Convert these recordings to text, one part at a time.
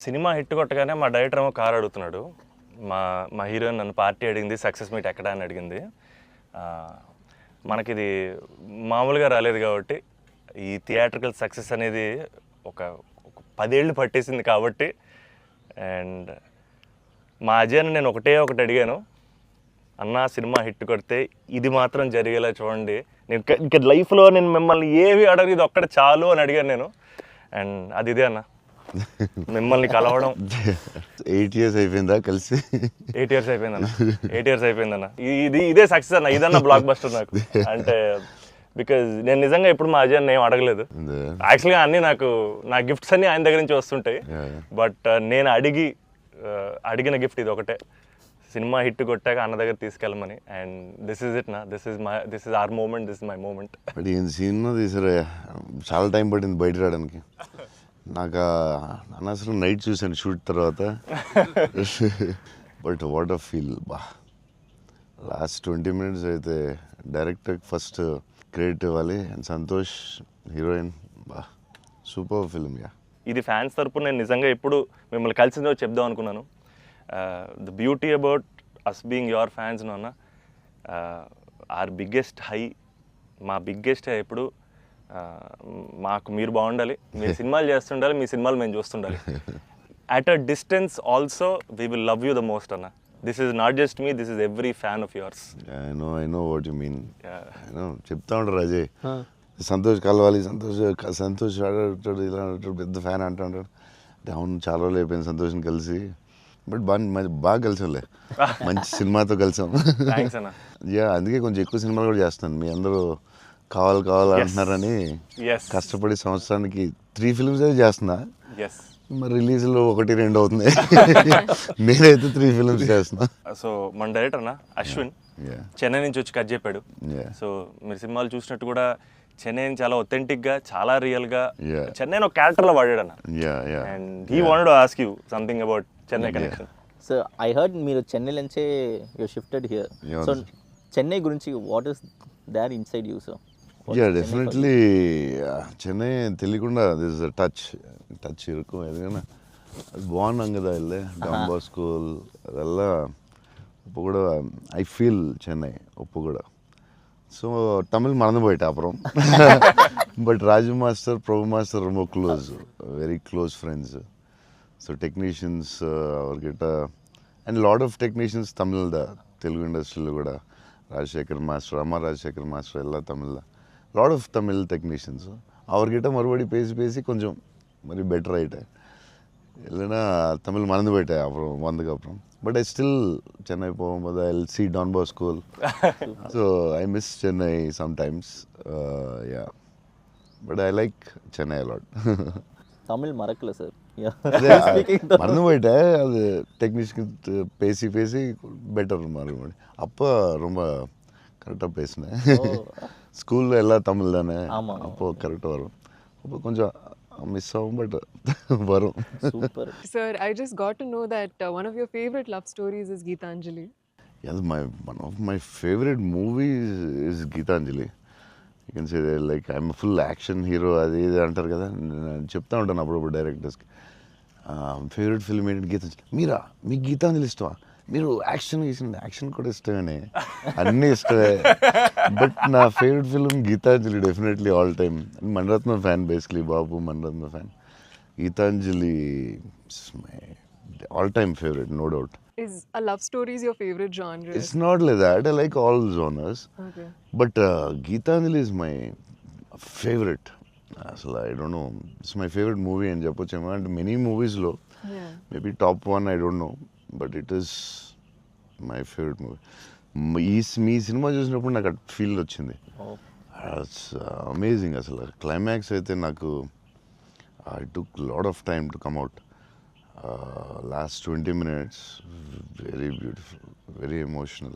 Cinema hit కొట్టగానే మా director ఏమో కార్ అడుగుతున్నాడు. మా మా హీరోయిన్ నన్ను పార్టీ అడిగింది, సక్సెస్ మీట్ ఎక్కడ అని అడిగింది. మనకిది మామూలుగా రాలేదు కాబట్టి ఈ థియేట్రికల్ సక్సెస్ అనేది ఒక 10 ఏళ్ళు పట్టేసింది కాబట్టి. అండ్ మా అజయ్ని నేను ఒకటి అడిగాను, అన్న సినిమా హిట్ కొడితే ఇది మాత్రం జరిగేలా చూడండి, నేను ఇంకా లైఫ్లో నేను మిమ్మల్ని ఏవి అడగదు, ఇది ఒక్కటి చాలు అని అడిగాను నేను. అండ్ అది ఇదే అన్న, మిమ్మల్ని కలవడం. 8 years అయిపోయిందా కలిసి? 8 years అయిపోయిందన్న. 8 years అయిపోయిందన్న. ఇదే సక్సెస్ అన్న, ఇదన్న బ్లాక్ బస్టర్ నాకు. అంటే బికాజ్ నేను నిజంగా ఎప్పుడు మా అజయ్ ఏం అడగలేదు. యాక్చువల్గా అన్నీ నా గిఫ్ట్స్ అన్నీ ఆయన దగ్గర నుంచి వస్తుంటాయి. బట్ నేను అడిగిన గిఫ్ట్ ఇది ఒకటే, సినిమా హిట్ కొట్టాక అన్న దగ్గర తీసుకెళ్ళమని. అండ్ దిస్ ఇస్ ఇట్ నా, this is our moment, this is my moment. But ఈయన సినిమా తీసారా, చాలా టైం పట్టింది బయట రావడానికి. నాకు అనవసరం నైట్ చూశాను షూట్ తర్వాత. బట్ వాట్ అ ఫీల్ బా. లాస్ట్ 20 minutes అయితే డైరెక్టర్ ఫస్ట్ క్రెడిట్ ఇవ్వాలి. అండ్ సంతోష్ హీరోయిన్, బా సూపర్ ఫిల్మ్. యా, ఇది ఫ్యాన్స్ తరపున నేను నిజంగా ఎప్పుడు మిమ్మల్ని కలిసిందో చెప్దాం అనుకున్నాను. The beauty about us being your fans అన్న, ఆర్ బిగ్గెస్ట్ హై, మా బిగ్గెస్ట్ హై ఎప్పుడు మాకు మీరు బాగుండాలి, మీరు సినిమాలు చేస్తుండాలి, మీ సినిమాలు మేము చూస్తుండాలి. At a distance also we will love you the most అన్న. This is not just me, this is every fan of yours. I know what you mean. చెప్తా ఉంటారు అజయ్, సంతోష్ కలవాలి, సంతోష్ ఆడాడు, ఇలా పెద్ద ఫ్యాన్ అంటాడు. అంటే అవును, చాలా రోజులు అయిపోయింది సంతోష్ని కలిసి. బట్ బాగా కలిసాంలే, మంచి సినిమాతో కలిసాం. యా, అందుకే కొంచెం ఎక్కువ సినిమాలు కూడా చేస్తాను. మీ అందరూ కావాలి అంటున్నారని కష్టపడి సంవత్సరానికి 3 films అయితే చేస్తున్నా. మరి రిలీజ్లో 1-2 అవుతుంది. నేనైతే 3 films చేస్తున్నా. సో మన డైరెక్టర్ అన్న అశ్విన్ చెన్నై నుంచి వచ్చి కట్ చెప్పాడు. సో మీరు సినిమాలు చూసినట్టు కూడా చెన్నైని చాలా ఒథెంటిక్గా, చాలా రియల్గా చెన్నైని ఒక క్యారెక్టర్లో వాడాడు అన్న. And he wanted to ask you something about Chennai connection. So I heard మీరు చెన్నై నుంచే you shifted here. So Chennai గురించి what is there inside you? So yeah, definitely Chennai తెలియకుండా దిస్ టచ్ ఇరుకు. ఎందుకన్నా అది బాగున్నాం కదా, వెళ్ళే డాన్ స్కూల్ ಅದೆಲ್ಲ இப்போ கூட ஐ ஃபீல் சென்னை இப்போ கூட. ஸோ தமிழ் மறந்து போயிட்டேன் அப்புறம். But Raju master, Prabhu master ரொம்ப வெரி க்ளோஸ் ஃப்ரெண்ட்ஸு. ஸோ டெக்னீஷியన్స్ அவர்கிட்ட అండ్ లాట్ ఆఫ్ టెక్నీషియన్స్ తమిళ తెలుగు ఇండస్ట్రీలో కూడా, రాజశేఖర్ మాస్టర్, అమ్మ రాజశేఖర్ మాస్టర్ ಎಲ್ಲ తమిళ, லாட் ஆஃப் தமிழ் டெக்னீஷியன்ஸு அவர்கிட்ட மறுபடி பேசி கொஞ்சம் மாதிரி பெட்டர் ஆகிட்டேன். இல்லைன்னா தமிழ் மறந்து போயிட்டேன் அப்புறம் வந்ததுக்கப்புறம். பட் ஐ ஸ்டில் சென்னை போகும்போது I see Don Bosco. So I miss Chennai sometimes. Yeah, but I like Chennai a lot. Tamil மறக்கல சார், மறந்து போயிட்டேன். அது டெக்னீஷியன் பேசி பெட்டர் மறுபடி. அப்போ ரொம்ப கரெக்டாக பேசினேன். ஸ்கூலில் எல்லாம் தமிழ் தானே, அப்போது கரெக்டாக வரும். அப்போ கொஞ்சம் மிஸ் ஆகும், பட் வரும். Super. Sir, I just got to know that one of your favorite love stories is Geetanjali. Yeah, one of my favorite movies is Geetanjali. You can say that, like, I'm a full action hero. అది ఇది అంటారు కదా, నేను చెప్తా ఉంటాను అప్పుడప్పుడు డైరెక్టర్స్కి. Favourite film ఏంటి? గీతాంజలి. మీకు గీతాంజలి ఇష్టమా? మీరు యాక్షన్ కూడా ఇష్టమేనే, అన్నీ ఇష్టమే. బట్ నా favourite film Gitanjali, definitely all time. Maniratnam fan, basically Babu Maniratnam fan. Gitanjali is my all time favourite, no doubt. Is a love story your favorite genre? It's not like that. I like all genres. Okay. But Geetanjali is my favorite. So I don't know. It's my favorite movie and Japochema and many movies low. Yeah. Maybe top 1, I don't know. But it is my favorite movie. Me cinema చూసినప్పుడు నాకు at feel వచ్చింది. It's amazing. అసలు climax అయితే నాకు I took lot of time to come out. Last 20 minutes, very beautiful, very emotional,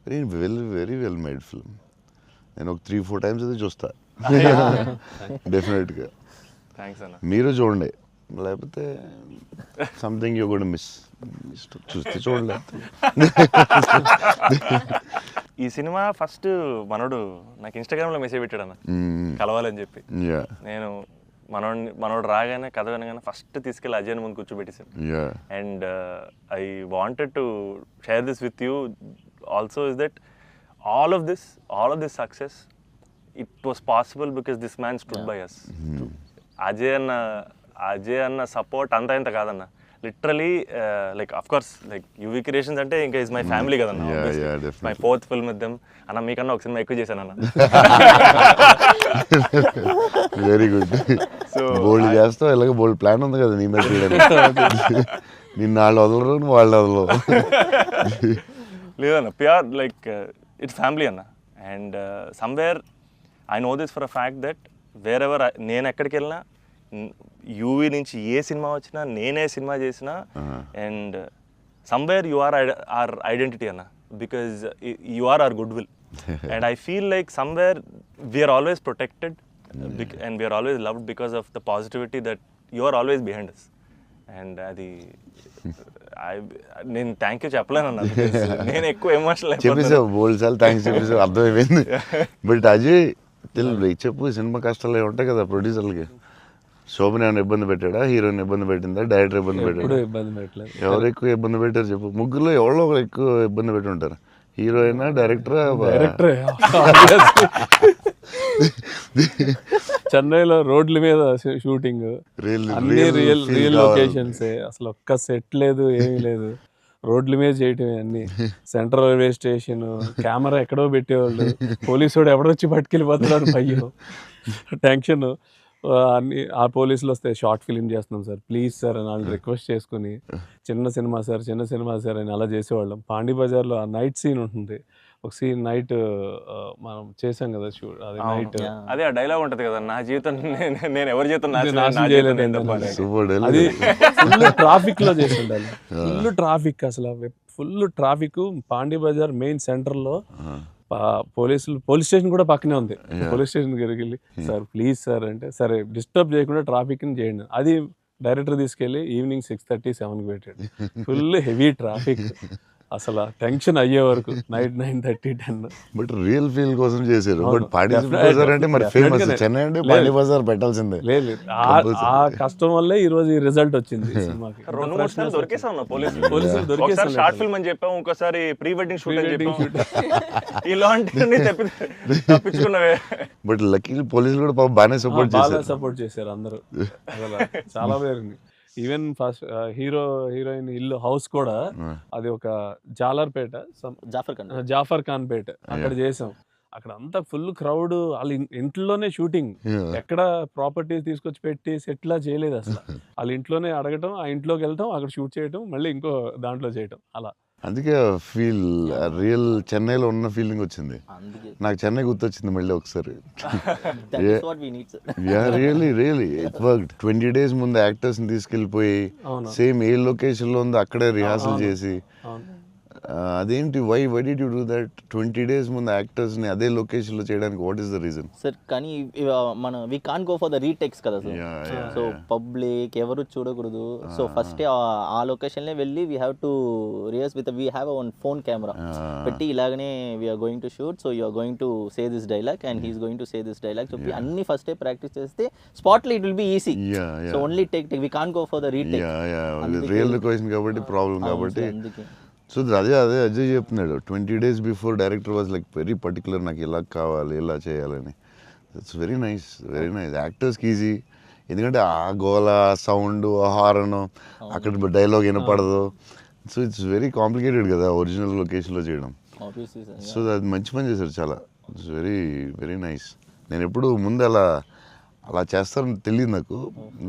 very well made film. నేను ఒక 3-4 times అయితే చూస్తా డెఫినెట్గా. థ్యాంక్స్ అన్న. మీరు చూడండి, లేకపోతే సంథింగ్ యూ గోనా మిస్. చూస్తే చూడలేదు. ఈ సినిమా ఫస్ట్ మనోడు నాకు ఇన్స్టాగ్రామ్లో మెసేజ్ పెట్టాడు అన్న, కలవాలని చెప్పి. నేను మనోడు రాగానే కథ వినగానే ఫస్ట్ తీసుకెళ్ళి అజయ్ ముందు కూర్చోబెట్టేసాను. Yeah. And I wanted to share this with you also, is that all of this success, it was possible because this man stood by us. Ajay అన్న సపోర్ట్ అంతా ఇంత కాదన్న, literally like of course like UV creations అంటే ఇంకా is my family కదన్న. My 4th film with them అన్న. మీకన్నా ఒక సినిమా ఎక్కువ చేశాను అన్న. Very good. సో బోల్డ్ చేస్తావు, ఇలాగ బోల్డ్ ప్లాన్ ఉంది కదా నీ మీద చేయడానికి. నిన్న వాళ్ళు వదలరు, వాళ్ళు వదలరు. లేదన్న, ప్యూర్ లైక్ ఇట్స్ ఫ్యామిలీ అన్న. And somewhere I know this for a fact that wear ever నేను ఎక్కడికి వెళ్ళినా, యూవీ నుంచి ఏ సినిమా వచ్చినా, నేనే సినిమా చేసినా, and somewhere you are our identity అన్న, because you are our goodwill. And I feel like somewhere we're always protected and we're always loved because of the positivity that you are always behind us. And అది నేను thank you చెప్పలేను అన్న, నేను ఎక్కువ emotional చెప్పేసావు, బోల్డ్ సార్లు thanks చెప్పేసావు, అర్థమైపోయింది. But Ajay చెప్పు, cinema కష్టాలు ఏమి ఉంటాయి కదా ప్రొడ్యూసర్లకి. శోభన్ ఏమైనా ఇబ్బంది పెట్టాడా, హీరోయిన్ ఇబ్బంది పెట్టిందా, డైరెక్టర్ ఇబ్బంది పెట్టాడా? ఇబ్బంది పెట్టలేదు. ఎవరు ఎక్కువ ఇబ్బంది పెట్టారు చెప్పు? ముగ్గురులో ఎవరో ఒకరు ఎక్కువ ఇబ్బంది పెట్టి ఉంటారు. హీరోయినా, డైరెక్టరా? చెన్నైలో రోడ్ల మీద షూటింగ్, అన్ని రియల్ లొకేషన్స్, అసలు ఒక్క సెట్ లేదు, ఏమీ లేదు, రోడ్ల మీద చేయటమే అన్ని. సెంట్రల్ రైల్వే స్టేషన్, కెమెరా ఎక్కడో పెట్టేవాళ్ళు, పోలీసు వాడు ఎవడొచ్చి పట్టుకెళ్ళిపోతున్నాడు, భయ్యో టెన్షన్. అన్ని ఆ పోలీసులు వస్తే షార్ట్ ఫిలిం చేస్తున్నాం సార్, ప్లీజ్ సార్ అని వాళ్ళు రిక్వెస్ట్ చేసుకుని, చిన్న సినిమా సార్ అని అలా చేసేవాళ్ళం. పాండీ బజార్లో ఆ నైట్ సీన్ ఉంటుంది, ఒక సీన్ నైట్ మనం చేసాం కదా షూట్, అది నైట్. అదే ఆ డైలాగ్ ఉంటుంది కదా, నా జీవితం నేను ఎవరి జీవితం నాశనం చేయలేదు, అది ఫుల్ ట్రాఫిక్ లో చేసి ఉండాలి. ఫుల్ ట్రాఫిక్, అసలు full traffic. Pondy Bazaar main centre లో పోలీస్ స్టేషన్ కూడా పక్కనే ఉంది. పోలీస్ స్టేషన్ దగ్గరికి వెళ్ళి సార్ ప్లీజ్ సార్ అంటే, సరే డిస్టర్బ్ చేయకుండా ట్రాఫిక్ ని చేయండి. అది డైరెక్టర్ తీసుకెళ్ళి ఈవినింగ్ 6:30, 7కి పెట్టాడు. ఫుల్ హెవీ ట్రాఫిక్, అసలు టెన్షన్ అయ్యే వరకు నైట్ 9:30, 10. బట్ రియల్ ఫీల్ కోసం చేశారు. బట్ పాండీ బజార్ అంటే మరి ఫేమస్, చెన్నై అంటే పాండీ బజార్ పెట్టాల్సిందే. లేదు, ఆ కష్టం వల్లే ఈ రోజు ఈ రిజల్ట్ వచ్చింది సినిమాకి. 2-3 సార్లు దొరికేసాం పోలీసులు దొరికేసాం. షార్ట్ ఫిల్మ్ అని చెప్పాం, ఇంకోసారి ప్రీ వెడ్డింగ్ షూట్ అని చెప్పాం. ఇలాంటివన్నీ తప్పించుకున్నవే. బట్ లక్కీ పోలీసులు కూడా బాగానే సపోర్ట్ చేశారు అందరూ, అసలు చాలా బాగుంది. ఈవెన్ ఫస్ట్ హీరోయిన్ ఇల్లు హౌస్ కూడా అది ఒక జాలర్పేట, జాఫర్ ఖాన్ పేట, అక్కడ చేసాం. అక్కడ అంతా ఫుల్ క్రౌడ్, వాళ్ళ ఇంట్లోనే షూటింగ్, ఎక్కడ ప్రాపర్టీస్ తీసుకొచ్చి పెట్టి సెట్లా చేయలేదు అసలు. వాళ్ళ ఇంట్లోనే అడగటం, ఆ ఇంట్లోకి వెళ్ళటం, అక్కడ షూట్ చేయటం, మళ్ళీ ఇంకో దాంట్లో చేయటం, అలా. అందుకే ఫీల్ రియల్ చెన్నైలో ఉన్న ఫీలింగ్ వచ్చింది నాకు. చెన్నై గుర్తొచ్చింది మళ్ళీ ఒకసారి. Really it worked. 20 days ముందు యాక్టర్స్ ని తీసుకెళ్ళిపోయి సేమ్ ఏ లొకేషన్ లో ఉందో అక్కడే రిహార్సల్ చేసి, అదేంటి why did you do that? 20 days ముందు యాక్టర్స్ ని అదే లొకేషన్ లో చేయడానికి what is the reason? Sir కానీ మన we can't go for the retakes కదా సార్. సో పబ్లిక్ ఎవరు చూడకూడదు. సో ఫస్ట్ ఆ లొకేషన్ లో వెళ్ళి we have to rehearse with we have one phone camera పెట్టి ఇలాగనే we're going to shoot, so you're going to say this dialogue and he's going to say this dialogue చెప్పి అన్ని first practice చేస్తే spot లో it will be easy. So only take we can't go for the retake. Real location కాబట్టి problem కాబట్టి. So అదే అజయ్ చెప్తున్నాడు, 20 days before director was like very particular, నాకు ఇలా కావాలి, ఇలా చేయాలని. ఇట్స్ వెరీ నైస్ యాక్టర్స్కి ఈజీ. ఎందుకంటే ఆ గోల, సౌండ్, హారన్, అక్కడ డైలాగ్ వినపడదు. సో ఇట్స్ వెరీ కాంప్లికేటెడ్ కదా ఒరిజినల్ లొకేషన్లో చేయడం. సో అది మంచి పని చేశారు చాలా. It's very nice. నేను ఎప్పుడు ముందు అలా చేస్తారని తెలియదు నాకు,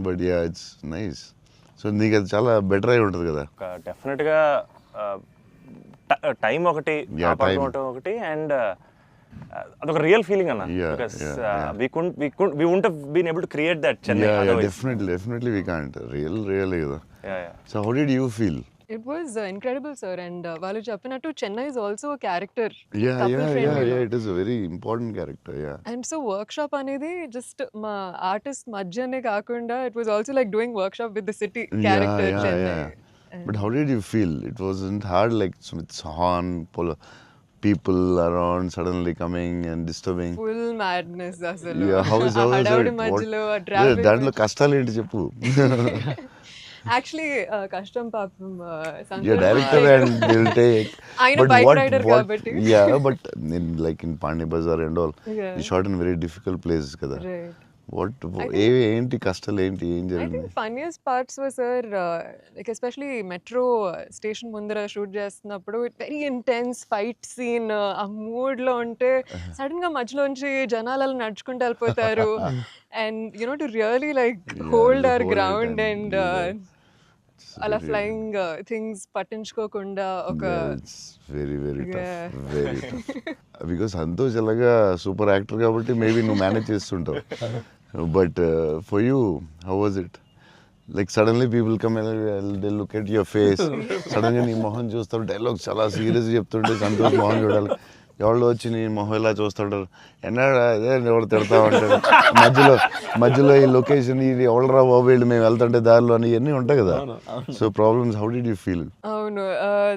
but yeah it's nice. So నీకు అది చాలా బెటర్ అయి ఉంటుంది కదా. డెఫినెట్గా టైం ఒకటి, ఒకటి, అండ్ అదొక రియల్ ఫీలింగ్ అన్న. Because we wouldn't have been able to create that Chennai otherwise. Definitely we can't. Really కదా. So how did you feel? It was incredible, sir, and వాళ్ళు చెప్పినట్టు Chennai is also a character. Yeah, it is a very important character, yeah. And so workshop అనేది just మా artist మధ్యనే కాకుండా it was also like doing workshop with the city character Chennai. But how did you feel? It wasn't hard like with horn, people around suddenly coming and disturbing. Full madness అసలు. Yeah, how is ఆ it? హడావుడి What- మధ్యలో ఆ Yeah, traffic దాంట్లో కష్టాలు ఏంటి చెప్పు. Actually కష్టం పాపం Yeah, director and they'll take. ఆయన But bike what- rider what- కాబట్టి. Yeah, but like in Pani Bazaar and all, Yeah. you shot in very difficult places కదా. Right. ఏంటి కష్టాలు ఏంటి, ఏం I జరిగింది? think funniest parts were, sir, like especially metro station ముందర shoot చేస్తున్నప్పుడు very intense fight scene ఆ mood లో ఉంటే సడన్ గా మధ్యలోంచి జనాలు అలా నడుచుకుంటూ వెళ్ళిపోతారు and you know to really like hold hour hold it ground and and do that. అలా Really- ఫ్లయింగ్ థింగ్స్ పట్టించుకోకుండా ఒక very very Yeah. Tough, very tough. Because Santosh ఎలాగా సూపర్ యాక్టర్ కాబట్టి మేబీ నువ్వు మేనేజ్ చేస్తుంటావు. But for you how was it? Like suddenly people come they look at your face, సడన్గా నీ మొహం చూస్తారు, డైలాగ్ చాలా సీరియస్ చెప్తుంటే సంతోష్ మొహం చూడాలి. ఎవరు వచ్చి నీ మొహం ఇలా చూస్తుంటారు, ఎన్నాడు అదే ఎవరు తిడతా ఉంటారు, మధ్యలో ఈ లొకేషన్ ఇది ఎవడరా బాబు వీళ్ళు మేము వెళ్తుంటే దారిలో అని ఇవన్నీ ఉంటాయి కదా. So problems, how did you feel? అవును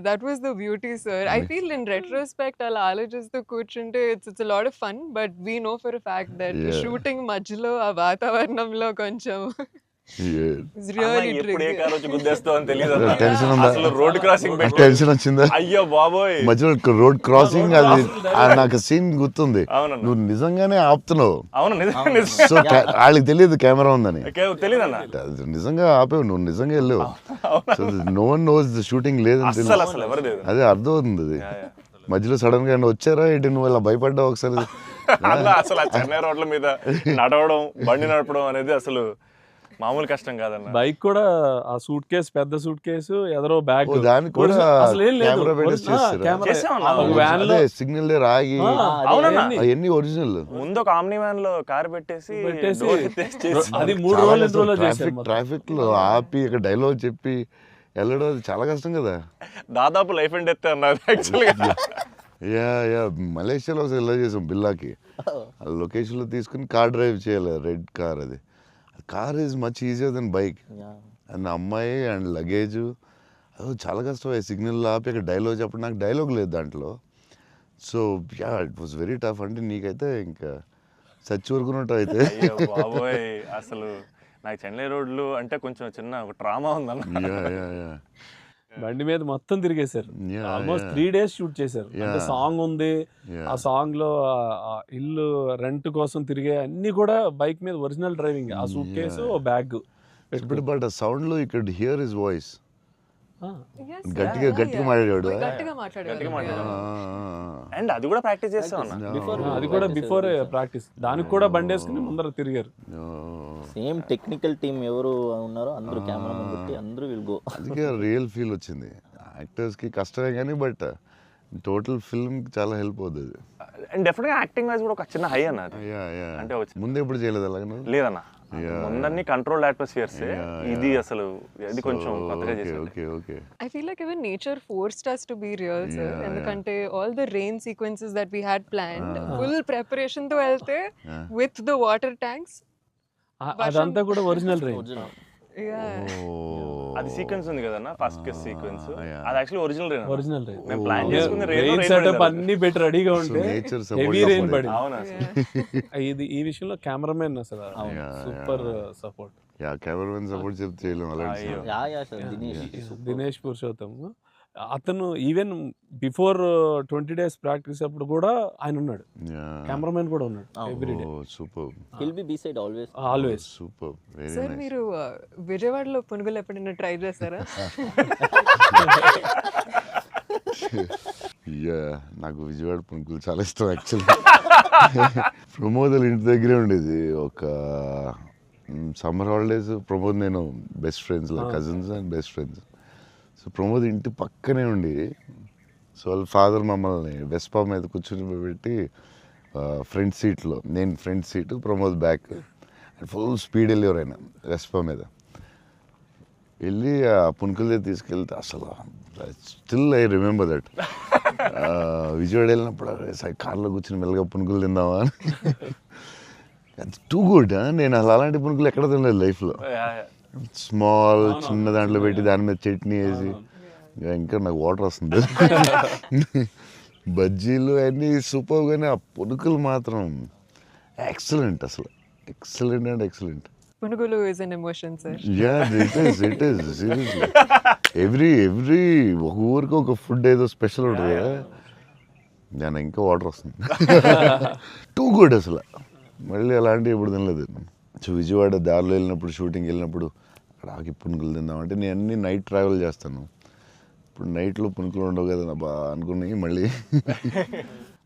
that was the beauty sir. I feel in retrospect అలా ఆలోచిస్తూ కూర్చుంటే it's lot of fun but we know for fact that Yeah. Shooting మధ్యలో ఆ వాతావరణంలో కొంచెం it's అన్న, really ఎప్పుడు ఏ tricky. కార్ వచ్చి గుద్దేస్తావు అని తెలియదు Tension ఉందా? అసలు రోడ్ క్రాసింగ్ పెట్టి టెన్షన్ వచ్చిందా? అయ్యో బాబోయ్. మధ్యలో రోడ్ క్రాసింగ్ అది నాకు సీన్ గుర్తుంది. అవునన్నా. నువ్వు నిజంగానే ఆపుతున్నావు. అవును సో వాళ్ళకి తెలియదు కెమెరా ఉందని. తెలియదన్న అది నిజంగా ఆపేవు, నువ్వు నిజంగా వెళ్ళావు. So no one knows the shooting లేదని అసలు తెలియదు. అసలు ఎవరు లేదు అదే అర్థం అవుతుంది అది. మధ్యలో సడన్ గా ఏమన్నా వచ్చారా ఏంటి, నువ్వు ఇలా భయపడ్డావు ఒకసారి? అన్న అసలు ఆ చెన్నై రోడ్ల మీద నడవడం బండి నడపడం అనేది అసలు మామూలు కష్టం కాదన్న. బైక్ కూడా ఆ సూట్ కేసు, పెద్ద సూట్ కేసు, ఎదరో బ్యాగ్, ఓ, దానికి కూడా అసలు ఏం లేదు. కెమెరా పెట్టేసి చేస్తారా? చేసామన్నా. ఒక వ్యాన్ లో అదే సిగ్నల్ రాగి అవునన్నా. అవన్నీ ఒరిజినల్. ముందు ఒక ఆమ్ని వ్యాన్ లో కార్ పెట్టేసి పెట్టేసి door ఎత్తేసి చేసి అది 3 రోజులు 2 రోజులు చేశారు. ట్రాఫిక్ లో ఆపి ఒక డైలాగ్ చెప్పి వెళ్ళడం అది చాలా కష్టం కదా. దాదాపు లైఫ్ అండ్ డెత్ అన్నారు యాక్చువల్గా. యా మలేషియాలో ఒకసారి ఇలా చేసాం బిల్లాకి. ఆ లొకేషన్లో తీసుకుని కార్ డ్రైవ్ చేయాలి, రెడ్ కార్. అది car is much easier then bike. And అమ్మాయి అండ్ లగేజ్ అది చాలా కష్టం. సిగ్నల్ ఆపి అక్కడ డైలాగ్ చెప్పడం, నాకు డైలాగ్ లేదు దాంట్లో. So yeah it was very tough. అంటే నీకైతే ఇంకా చచ్చి ఊరుకున్నట్టు అయితే. అయ్యో బాబోయ్, అసలు నాకు చెన్నై రోడ్లు అంటే కొంచెం చిన్న ఒక ట్రామా ఉందన్న. యా బండి మీద మొత్తం తిరిగేశారు. Yeah, almost yeah. 3 days shoot చేశారు. అంటే Yeah. సాంగ్ ఉంది, Yeah. ఆ సాంగ్ లో ఆ ఇల్లు రెంట్ కోసం తిరిగే అన్ని కూడా బైక్ మీద ఒరిజినల్ డ్రైవింగ్. ఆ సూట్ కేసు, బ్యాగ్ బట్ ఆ సౌండ్ లో you could hear his voice. Yes, గట్టిగా yeah, గట్టిగా yeah. మాట్లాడాడు. గట్టిగా మాట్లాడారు. అండ్ అది కూడా ప్రాక్టీస్ చేస్తాం అన్న. అది కూడా బిఫోర్ ప్రాక్టీస్. దానికి కూడా బండి వేసుకుని ముందర తిరిగారు. సేమ్ టెక్నికల్ టీమ్ ఎవరు ఉన్నారో అందరూ కెమెరా ముందు పెట్టి అందరూ విల్ గో. అందుకే రియల్ ఫీల్ వచ్చింది. యాక్టర్స్కి కష్టమే కానీ బట్ టోటల్ ఫిల్మ్కి చాలా హెల్ప్ అవుతుంది. అండ్ డెఫినెట్గా యాక్టింగ్ వైజ్ కూడా ఒక చిన్న హై అన్న అది. అంటే ముందు ఎప్పుడు చేయలేదు అలాగే? లేదన్న, ముందన్ని కంట్రోల్డ్ అట్మాస్ఫియర్స్. ఇది అసలు ఇది కొంచెం కొత్తగా చేసాం. Okay I feel like even nature forced us to be real, sir. Yeah, ఎందుకంటే all the rain sequences that we had planned, full preparation తో వెళ్తే with the water tanks. అదంతా కూడా ఒరిజినల్ రైన్. Yeah. అది సీక్వెన్స్ ఉంది కదన్న, first kiss sequence. అది actually original rain. Original rain. మేము ప్లాన్ చేసుకుని రెయిన్ సెటప్ అన్ని పెట్టి రెడీగా ఉంటే నేచర్ హెవీ రెయిన్ పడి. అవునా ఇది ఈ విషయంలో కెమెరామెన్ అసలు super support. Yeah cameraman support చెప్తే చేయలేము అలాంటి. యా సార్ దినేష్ పురుషోత్తం అతను ఈవెన్ బిఫోర్ 20 days ప్రాక్టీస్ అప్పుడు కూడా ఆయన ఉన్నాడు. కెమెరామెన్ కూడా ఉన్నాడు everyday. Super will be beside always. Always. Super very sir nice. మీరు విజయవాడలో పునుగులు ఎప్పుడైనా ట్రై చేస్తారా? యా నాకు విజయవాడ పునుకులు చాలా ఇష్టం యాక్చువల్లీ. ప్రమోద్ ఇంటి దగ్గరే ఉండేది. ఒక సమ్మర్ హాలిడేస్ ప్రమోద్ నేను best friends, cousins and best friends. So Pramod ఇంటి పక్కనే ఉండి, సో వాళ్ళ ఫాదర్ మమ్మల్ని వెస్పా మీద కూర్చొని పెట్టి ఫ్రంట్ సీట్లో, నేను front seat, Pramod back, full speed వెళ్ళేవారు ఆయన వెస్పా మీద. వెళ్ళి ఆ పునుకుల దగ్గర తీసుకెళ్తే అసలు still I remember that. Vijayawada వెళ్ళినప్పుడు కార్లో కూర్చొని మెల్లగా పునుకులు తిందామా అని. Too good. నేను అసలు అలాంటి పునుకులు ఎక్కడ తినలేదు లైఫ్లో. స్మాల్ చిన్న దాంట్లో పెట్టి దాని మీద చట్నీ వేసి ఇంకా నాకు వాటర్ వస్తుంది. బజ్జీలు అన్నీ సూపర్, కానీ ఆ పునుకులు మాత్రం ఎక్సలెంట్, అసలు ఎక్సలెంట్ అండ్ ఎక్సలెంట్. పునుగులు is an emotion sir. It is seriously. Every ఒక ఊరికి ఒక ఫుడ్ ఏదో స్పెషల్ ఉంటుంది కదా, నేను ఇంకా వాటర్ వస్తుంది. టూ గుడ్ అసలు. మళ్ళీ అలాంటివి ఎప్పుడు తినలేదు. సో విజయవాడ దారిలో వెళ్ళినప్పుడు, షూటింగ్ వెళ్ళినప్పుడు అక్కడ ఆకి పునుకులు తిందామంటే, నేను అన్ని నైట్ ట్రావెల్ చేస్తాను. ఇప్పుడు నైట్లో పునుకులు ఉండవు కదా బా అనుకున్నాయి మళ్ళీ.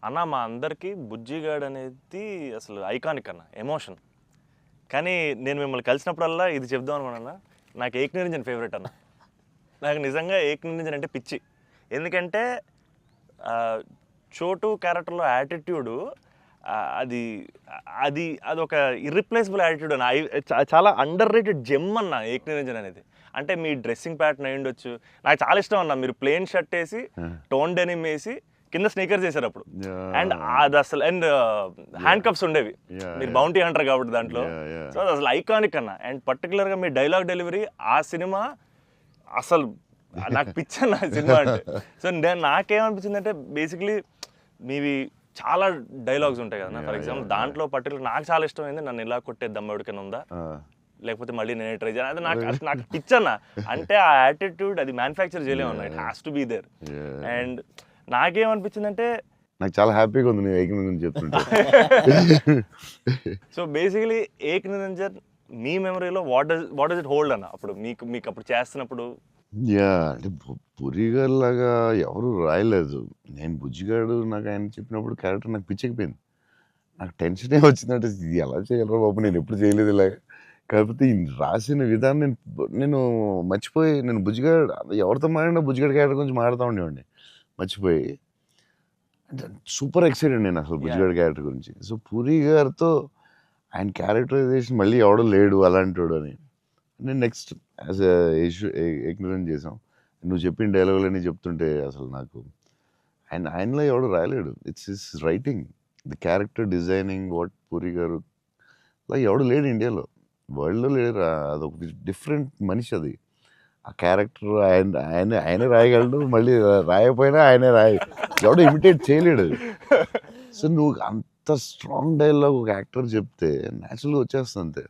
అన్న మా అందరికీ బుజ్జిగాడ్ అనేది అసలు ఐకానిక్ అన్న, ఎమోషన్. కానీ నేను మిమ్మల్ని కలిసినప్పుడల్లా ఇది చెప్దాం అనుకున్నా, నాకు ఏక్ నిరంజన్ ఫేవరెట్ అన్న. నాకు నిజంగా ఏక్ నిరంజన్ అంటే పిచ్చి. ఎందుకంటే చోటు క్యారెక్టర్లో యాటిట్యూడు అది అది అదొక ఇర్రిప్లేసబుల్ యాటిట్యూడ్ అన్న. చాలా అండర్ రేటెడ్ జెమ్ అన్న ఏక్ నిరంజన్ అనేది. అంటే మీ డ్రెస్సింగ్ ప్యాటర్న్ అయి ఉండొచ్చు, నాకు చాలా ఇష్టం అన్న. మీరు ప్లెయిన్ షర్ట్ వేసి టోన్ డెనిమ్ వేసి కింద స్నీకర్స్ చేశారు అప్పుడు, అండ్ అది అసలు, అండ్ హ్యాండ్ కప్స్ ఉండేవి. మీరు బౌంటీ హంటర్ కాబట్టి దాంట్లో. సో అది అసలు ఐకానిక్ అన్న. అండ్ పర్టికులర్గా మీ డైలాగ్ డెలివరీ ఆ సినిమా అసలు నాకు పిచ్చన్న సినిమా అంటే. సో నాకేమనిపించింది అంటే, బేసిక్లీ మీవి చాలా డైలాగ్స్ ఉంటాయి కదా. ఫర్ ఎగ్జాంపుల్ దాంట్లో పర్టికులర్ నాకు చాలా ఇష్టమైంది, నన్ను ఇలా కొట్టే దమ్మడికైనా ఉందా, లేకపోతే మళ్ళీ నేనే ట్రై చేయాలి, అది నాకు పిచ్చన్న. అంటే ఆ యాటిట్యూడ్ అది మ్యానుఫ్యాక్చర్ చేయలేమన్నా, it has to be there. And నాకేమనిపించిందంటే, నాకు చాలా హ్యాపీగా ఉంది నేను ఏక్ నిరంజన్ చెప్తుంటే. సో బేసికలీ ఏక్ నిరంజన్ మీ మెమరీలో వాట్ డస్ ఇట్ హోల్డ్ అన్న? అప్పుడు మీకు అప్పుడు చేస్తున్నప్పుడు. అంటే పురిగారు లాగా ఎవరు రాయలేదు. నేను బుజ్జిగాడు నాకు ఆయన చెప్పినప్పుడు క్యారెక్టర్ నాకు పిచ్చెక్కిపోయింది. నాకు టెన్షనే వచ్చిందంటే, ఇది ఎలా చేయగలరా బాబు, నేను ఎప్పుడు చేయలేదు ఇలాగ. కాకపోతే ఈ రాసిన విధానం నేను మర్చిపోయి, నేను బుజ్జిగాడు ఎవరితో మాట్లాడినా బుజ్జిగాడు క్యారెక్టర్ గురించి మాట్లాడుతూ ఉండేవాడిని మర్చిపోయి. అంటే సూపర్ ఎక్సైటెడ్ నేను అసలు బుజ్జిగాడు క్యారెక్టర్ గురించి. సో పూరి గారితో ఆయన క్యారెక్టరైజేషన్ మళ్ళీ ఎవడో లేడు అలాంటి వాడు అని నేను నెక్స్ట్ యాజ్ ఎగ్నరెంట్ చేసాం. నువ్వు చెప్పిన డైలాగులన్నీ చెప్తుంటే అసలు నాకు ఆయనలో ఎవడు రాయలేడు. It's his writing, the character designing, what Puri garu అలా ఎవడు లేడు ఇండియాలో, వరల్డ్లో లేడు. అదొక డిఫరెంట్ మనిషి అది. ఆ క్యారెక్టర్ ఆయనే రాయగలడు, మళ్ళీ రాయకపోయినా ఆయనే ఎవడో ఇమిటేట్ చేయలేడు. సో నువ్వు అంత స్ట్రాంగ్ డైలాగ్ ఒక యాక్టర్ చెప్తే న్యాచురల్గా వచ్చేస్తుంది అంతే.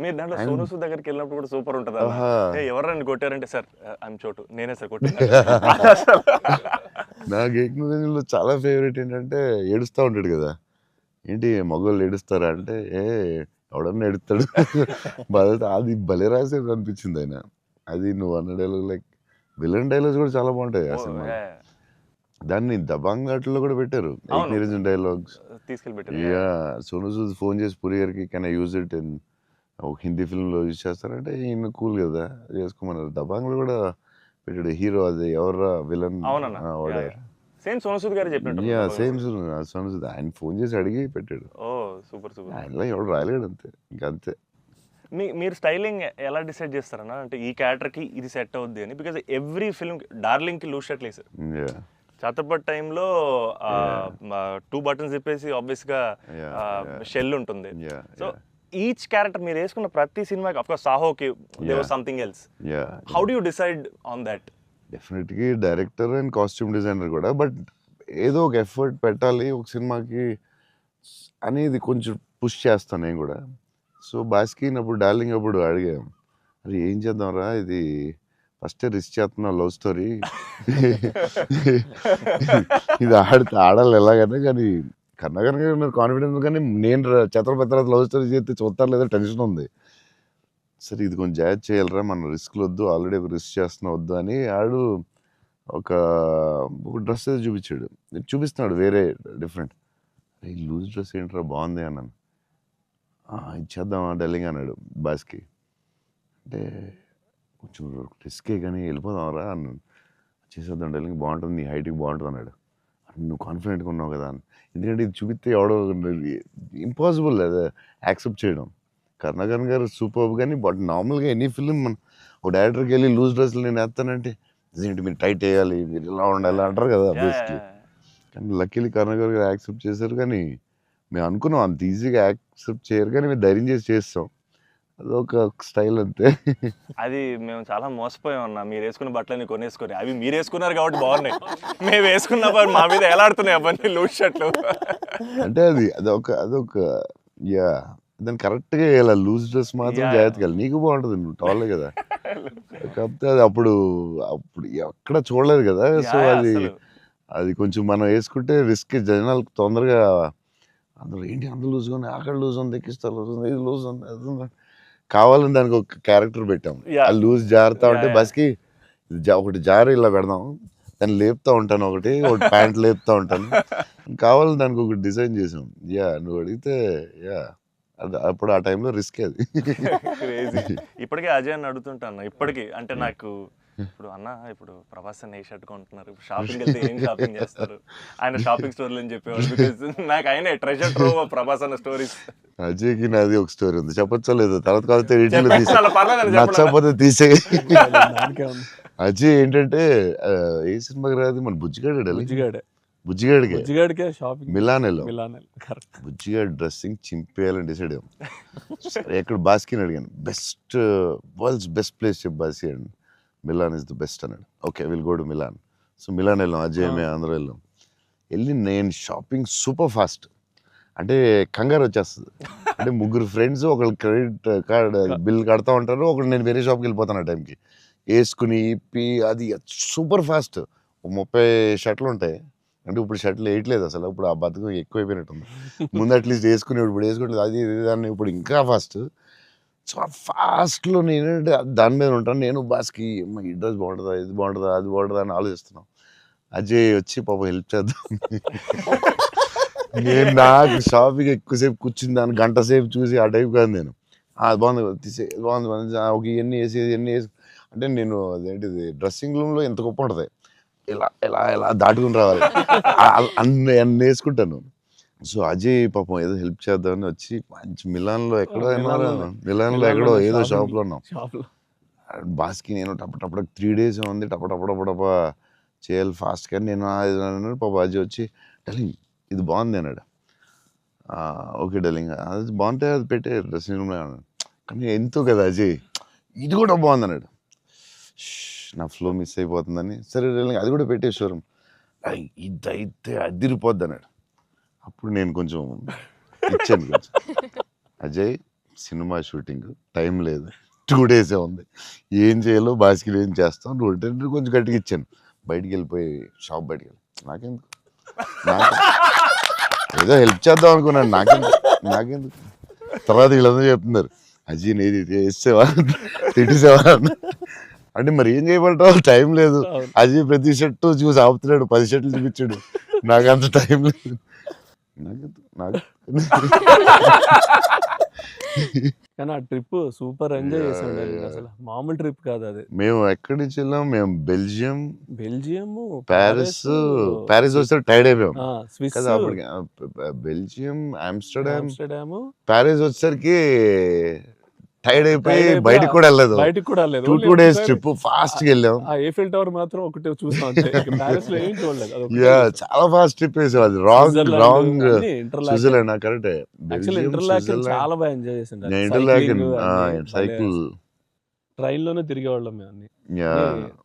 మీరు దాంట్లో సోను సూద్ దగ్గరికి వెళ్ళినప్పుడు కూడా సూపర్ ఉంటుంది. ఎవరైనా కొట్టారంటే, సార్ ఐఎమ్ చోటు, నేనే సార్ కొట్టాను. నాకు ఏకనిరంజన్లో చాలా ఫేవరెట్ ఏంటంటే, ఏడుస్తూ ఉంటాడు కదా, ఏంటి మగవాళ్ళు ఏడుస్తారా అంటే, ఎవడన్నా ఏడుస్తాడు బాధ. అది భలే రాసేది అనిపించింది ఆయన. అది నువ్వు అన్న డైలాగ్, లైక్ విలన్ డైలాగ్స్ కూడా చాలా బాగుంటాయి ఆ సినిమా. దాన్ని దబాంగ్ ఘాట్లో కూడా పెట్టారు నిరంజన్ డైలాగ్స్ తీసుకెళ్ళి. సోను సూద్ ఫోన్ చేసి పూరి గారికి can I use it in ఒక హిందీ ఫిల్మ్లో యూజ్ చేస్తారంటే, ఈయన కూల్ కదా చేసుకోమన్నారు. దబాంగ్లో కూడా పెట్టాడు హీరో, అది ఎవరా విలన్ సేమ్ సోను సూద్ గారు చెప్పినట్టు. సేమ్ సోను సూద్ ఆయన ఫోన్ చేసి అడిగి పెట్టాడు. Super super. ఆయనలో ఎవడు రాయలేడు అంతే, ఇంకా అంతే. మీరు స్టైలింగ్ ఎలా డిసైడ్ చేస్తారన్నా, అంటే ఈ క్యారెక్టర్కి ఇది సెట్ అవుద్ది అని? బికాజ్ ఎవ్రీ ఫిల్మ్ డార్లింగ్కి లూజ్ షర్ట్ వేసారు, ఛత్రపతి టైంలో 2 బటన్స్ చెప్పేసి ఆబ్వియస్గా షెల్ ఉంటుంది. సో ఈచ్ క్యారెక్టర్ మీరు వేసుకున్న ప్రతి సినిమాకి, ఆఫ్ కోర్స్ సాహోకి there was something else. How do you decide on that? డెఫినెట్గా డైరెక్టర్ అండ్ కాస్ట్యూమ్ డిజైనర్ కూడా, బట్ ఏదో ఒక ఎఫర్ట్ పెట్టాలి ఒక సినిమాకి అనేది కొంచెం పుష్ చేస్తాను నేను కూడా. సో బాస్కిన్ అప్పుడు డార్లింగ్ అప్పుడు అడిగాం, అది ఏం చేద్దాంరా, ఇది ఫస్ట్ రిస్క్ చేస్తున్నావు లవ్ స్టోరీ, ఇది ఆడాలి ఎలాగైనా, కానీ కన్నగారు కాన్ఫిడెన్స్, కానీ నేను ఛత్రపతి తర్వాత లవ్ స్టోరీ చేస్తే చూస్తారు లేదా టెన్షన్ ఉంది. సరే ఇది కొంచెం జాగ్రత్త చేయాలరా, మన రిస్క్లు వద్దు, ఆల్రెడీ రిస్క్ చేస్తున్నా వద్దు అని ఆడు ఒక డ్రెస్ చూపించాడు, చూపిస్తున్నాడు వేరే డిఫరెంట్. ఈ లూజ్ డ్రెస్ ఏంట్రా బాగుంది అన్నాను. ఇచ్చేద్దామా డార్లింగ్ అన్నాడు బాస్కి. అంటే కొంచెం రిస్కే కానీ వెళ్ళిపోదాంరా అన్నాను. చేసేద్దాం డార్లింగ్, బాగుంటుంది, నీ హైట్కి బాగుంటుంది అన్నాడు. నువ్వు కాన్ఫిడెంట్గా ఉన్నావు కదా అని. ఎందుకంటే ఇది చూపిస్తే ఎవడో ఇంపాసిబుల్ అది యాక్సెప్ట్ చేయడం. కరుణాకరన్ గారు సూపర్, కానీ బట్ నార్మల్గా ఎనీ ఫిలిం మన ఒక డైరెక్టర్కి వెళ్ళి లూజ్ డ్రెస్లు నేను వేస్తానంటే, ఇదేంటి మీరు టైట్ వేయాలి, మీరు ఇలా ఉండాలి అంటారు కదా బేసిక్లీ. కానీ లక్కీలీ కరుణాకర్ గారు యాక్సెప్ట్ చేశారు. కానీ మేము అనుకున్నాం అంత ఈజీగా యాక్సెప్ట్ చేయరు, కానీ మేము ధైర్యం చేసి చేస్తాం. అదొక స్టైల్ అంతే. అది మేము చాలా మోసపోయాం అన్న. మీరు వేసుకున్న బట్టలని కొనేసుకొని అవి మీరు వేసుకున్నారు కాబట్టి బాగున్నాయి. మేము వేసుకున్న మా మీద ఎలాడుతున్నాయి అవన్నీ లూజ్ షర్ట్లు. అంటే అదొక యా దాన్ని కరెక్ట్గా ఇలా లూజ్ డ్రెస్ మాత్రం జాగ్రత్తగా వెళ్ళాలి. నీకు బాగుంటుంది, నువ్వు టాలే కదా. కాకపోతే అది అప్పుడు ఎక్కడ చూడలేదు కదా. సో అది కొంచెం మనం వేసుకుంటే రిస్క్. జనాలకు తొందరగా అందరూ ఏంటి అంత లూజ్గా ఉన్నాయి, అక్కడ లూజ్ ఉంది, ఎక్కిస్తారు లూజ్ ఉంది, ఇది లూజ్ ఉంది, అది ఉంది. కావాలని దానికి ఒక క్యారెక్టర్ పెట్టాం. ఆ లూజ్ జారుతా ఉంటే బస్కి ఒకటి జారు ఇలా పెడదాం, దాన్ని లేపుతా ఉంటాను, ఒకటి ప్యాంట్ లేపుతా ఉంటాను. కావాలని దానికి ఒకటి డిజైన్ చేసాం. యా నువ్వు అడిగితే యా అప్పుడు ఆ టైంలో రిస్క్ అది. ఇప్పటికే అజయ్ అని అడుగుతుంటాను. ఇప్పటికీ అంటే నాకు ఇప్పుడు అన్న ఇప్పుడు ప్రభాస్ అన్న ఏ షర్ట్ కొంటున్నారు, ఇప్పుడు షాపింగ్ వెళ్తే ఏం షాపింగ్ చేస్తారు, ఆయన షాపింగ్ స్టోర్లు అని చెప్పేవాడు. బికాస్ నాకు ఆయన ట్రెజర్ ట్రోవ్ ప్రభాస్ అన్న స్టోరీస్. అజయ్కి నాది ఒక స్టోరీ ఉంది, చెప్పచ్చా లేదు? తర్వాత కలిస్తే పర్లేదు నచ్చకపోతే తీసే. దానికే ఉంది. అజయ్ ఏంటంటే ఏ సినిమాకి రాదు మన బుజ్జిగాడే బుజ్జిగాడికే షాపింగ్ మిలాన్ వెళ్ళాం. కరెక్ట్. బుజ్జిగాడి డ్రెస్సింగ్ చింపేయాలని డిసైడ్ అయ్యాం. సరే ఎక్కడ బాస్కిని అడిగాను, వరల్డ్స్ బెస్ట్ ప్లేస్ చెప్పు బాస్కి అండి. మిలాన్ ఇస్ ద బెస్ట్ అన్నాడు. Okay will go to Milan. So Milan వెళ్ళాం, అజయ్ మేము అందరూ వెళ్ళి నేను షాపింగ్ సూపర్ ఫాస్ట్. అంటే కంగారు వచ్చేస్తుంది. అంటే ముగ్గురు ఫ్రెండ్స్ ఒకళ్ళు క్రెడిట్ కార్డ్ బిల్ కడతా ఉంటారు, ఒకళ్ళు నేను వేరే షాప్కి వెళ్ళిపోతాను ఆ టైంకి. వేసుకుని ఇప్పి అది సూపర్ ఫాస్ట్. 30 షర్ట్లు ఉంటాయి. అంటే ఇప్పుడు షర్ట్లు వేయట్లేదు అసలు, ఇప్పుడు ఆ బతుకు ఎక్కువైపోయినట్టుంది. ముందు అట్లీస్ట్ వేసుకుని ఇప్పుడు వేసుకోవట్లేదు. అది దాన్ని ఇప్పుడు ఇంకా ఫాస్ట్. సో ఆ ఫాస్ట్లో నేనంటే దాని మీద ఉంటాను. నేను బాస్కి ఈ డ్రెస్ బాగుంటుందా, ఇది బాగుంటుందా, అది బాగుంటుందా అని ఆలోచిస్తున్నాం. అజయ్ వచ్చి పాపం హెల్ప్ చేద్దాం. నేను నాకు షాపింగ్ ఎక్కువసేపు కూర్చుని దాన్ని గంట సేపు చూసి ఆ టైప్ కాదు నేను. అది బాగుంది తీసే, బాగుంది ఒక ఇవన్నీ వేసి అంటే నేను అదేంటిది డ్రెస్సింగ్ రూమ్లో ఎంత గొప్ప ఉంటుంది, ఇలా దాటుకుని రావాలి, అన్నీ వేసుకుంటాను. సో అజయ్ పాపం ఏదో హెల్ప్ చేద్దామని వచ్చి మంచి మిలాన్లో ఎక్కడో ఏదో షాప్లో ఉన్నాం. బాస్కి నేను టపటపడ 3 days ఉంది, టపటపడపడప చేయాలి ఫాస్ట్. కానీ నేను పాప అజయ్ వచ్చి డార్లింగ్ ఇది బాగుంది అన్నాడు. ఓకే డార్లింగ్ అది బాగుంటే అది పెట్టే డ్రెస్సింగ్ రూమ్లో అన్నాడు. కానీ ఎంతో కదా అజయ్ ఇది కూడా బాగుంది అన్నాడు. నా ఫ్లో మిస్ అయిపోతుందని సరే డార్లింగ్ అది కూడా పెట్టే షోరూమ్, ఇదైతే అదిరిపోద్ది అన్నాడు. అప్పుడు నేను కొంచెం ఇచ్చాను కొంచెం. అజయ్ సినిమా షూటింగ్ టైం లేదు, 2 days ఉంది, ఏం చేయాలో బాస్కి ఏం చేస్తాం, నువ్వు కొంచెం గట్టిగా ఇచ్చాను. బయటికి వెళ్ళిపోయి షాప్ బయటికి వెళ్ళి నాకెందుకు ఏదో హెల్ప్ చేద్దాం అనుకున్నాను, నాకెందుకు. తర్వాత వీళ్ళందరూ చెప్తున్నారు అజయ్ నేది వేసేవా తిట్టేసేవా అంటే మరి ఏం చేయమంటావు, టైం లేదు. అజయ్ ప్రతి షర్టు చూసి ఆపుతున్నాడు, 10 షర్ట్లు చూపించాడు, నాకు అంత టైం లేదు. కానీ ఆ ట్రిప్ సూపర్ ఎంజాయ్ చేసాడు. అసలు మామూలు ట్రిప్ కాదు అది. మేము ఎక్కడి నుంచి వెళ్ళాం, మేము బెల్జియం ప్యారిస్ వస్తే టైర్డ్ అయిపోయాం స్విస్ కదా అప్పటికి. బెల్జియం ఆమ్స్టర్డామ్ ప్యారిస్ వచ్చేసరికి టైర్డ్ అయిపోయి బయటికి కూడా వెళ్ళలేదు. 2 days ట్రిప్ ఫాస్ట్ గా వెళ్ళాం. ఆ ఏఫిల్ టవర్ మాత్రం ఒకటి చూసాం, ప్యారిస్ లో ఏం చూడలేదు. చాలా ఫాస్ట్ ట్రిప్ వేసాం. అది రాంగ్ స్విట్జర్లాండ్ కరెక్ట్. చాలా బాగా ఎంజాయ్ చేసింది. సైకిల్ ట్రైన్ లోనే తిరిగేవాళ్ళం మేము అన్ని.